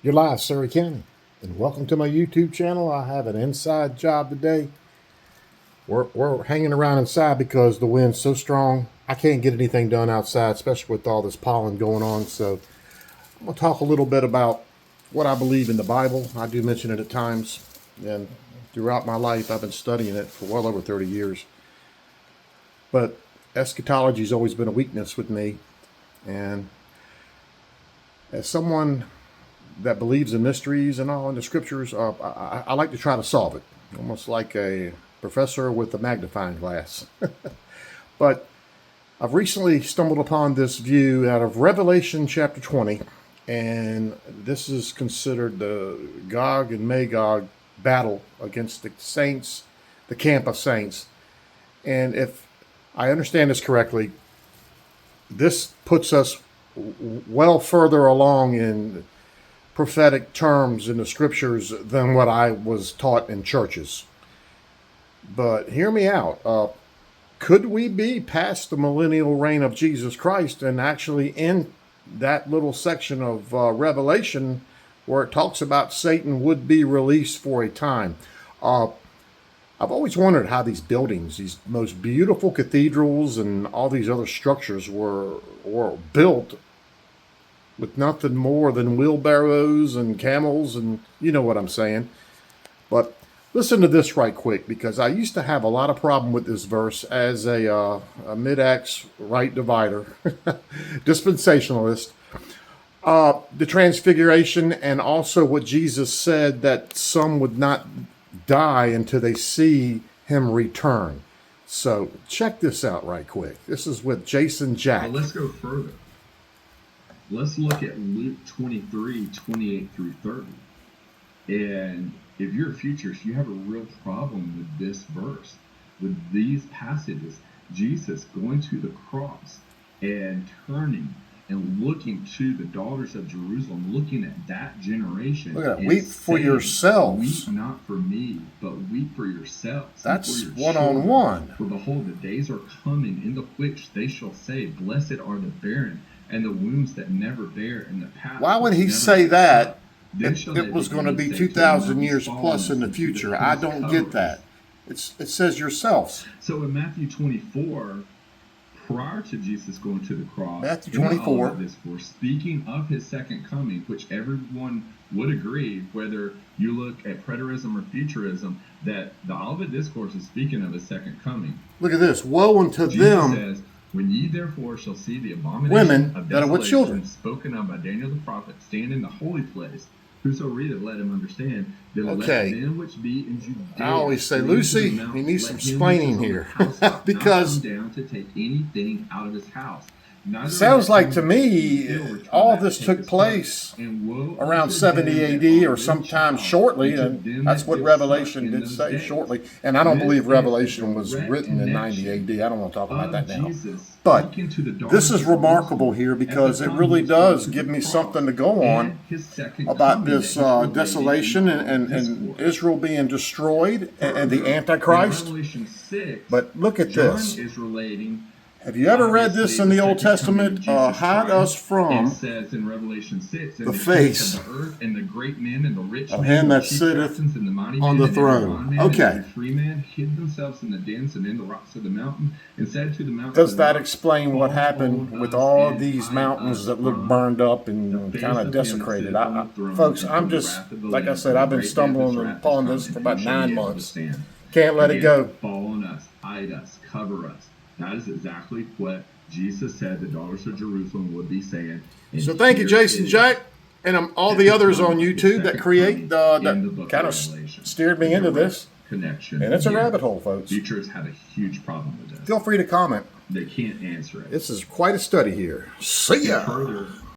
You're live, Surrey County, and welcome to my YouTube channel. I have an inside job today. We're hanging around inside because the wind's so strong. I can't get anything done outside, especially with all this pollen going on. So I'm going to talk a little bit about what I believe in the Bible. I do mention it at times, and throughout my life I've been studying it for well over 30 years. But eschatology has always been a weakness with me, and as someone that believes in mysteries and all in the scriptures, I like to try to solve it, almost like a professor with a magnifying glass. But I've recently stumbled upon this view out of Revelation chapter 20, and this is considered the Gog and Magog battle against the saints, the camp of saints. And if I understand this correctly, this puts us well further along in prophetic terms in the scriptures than what I was taught in churches. But hear me out. Could we be past the millennial reign of Jesus Christ and actually in that little section of Revelation where it talks about Satan would be released for a time? I've always wondered how these buildings, these most beautiful cathedrals and all these other structures were built with nothing more than wheelbarrows and camels, and you know what I'm saying. But listen to this right quick, because I used to have a lot of problem with this verse as a mid-axe right divider, dispensationalist. The transfiguration, and also what Jesus said that some would not die until they see him return. So check this out right quick. This is with Jason Jack. Well, let's go further. Let's look at Luke 23, 28 through 30. And if you're a futurist, you have a real problem with this verse, with these passages. Jesus going to the cross and turning and looking to the daughters of Jerusalem, looking at that generation. Look at that. Weep for yourselves. Weep not for me, but weep for yourselves. That's for your one-on-one. For behold, the days are coming in the which they shall say, blessed are the barren, and the wombs that never bear, and the path. Why would he say that if it was going to be 2,000 years plus in the future? I don't get that. It says yourselves. So in Matthew 24, prior to Jesus going to the cross, Matthew 24, for speaking of his second coming, which everyone would agree, whether you look at preterism or futurism, that the Olivet Discourse is speaking of his second coming. Look at this. Woe unto Jesus them. Says, when ye therefore shall see the abomination women of that are with children, spoken of by Daniel the prophet, stand in the holy place, whoso readeth, let him understand. Then okay. Let them which be in Judea, I always say, Lucy, he needs some explaining here. Because down to take anything out of his house. Sounds like to me all this took place around 70 AD or sometime shortly, and that's what Revelation did say, shortly. And I don't believe Revelation was written in 90 AD. I don't want to talk about that now. But this is remarkable here because it really does give me something to go on about this desolation and Israel being destroyed and the Antichrist. But look at this. Have you ever read this in the Old Testament? Hide us from, it says in Revelation 6, the face of the earth and the great men and the rich of him that sitteth on the throne. Okay. The free man hid themselves in the dens and in the rocks of the mountain, and said to the mountain. Does that explain what happened with all these mountains that look burned up and kind of desecrated? Folks, I'm just, like I said, I've been stumbling upon this for about 9 months. Can't let it go. Fall on us, hide us, cover us. That is exactly what Jesus said the daughters of Jerusalem would be saying. So thank you, Jason Jack, and all the others on YouTube that create, that kind of steered me into this. Connection. And it's a rabbit hole, folks. Futurists have a huge problem with this. Feel free to comment. They can't answer it. This is quite a study here. See ya. Further,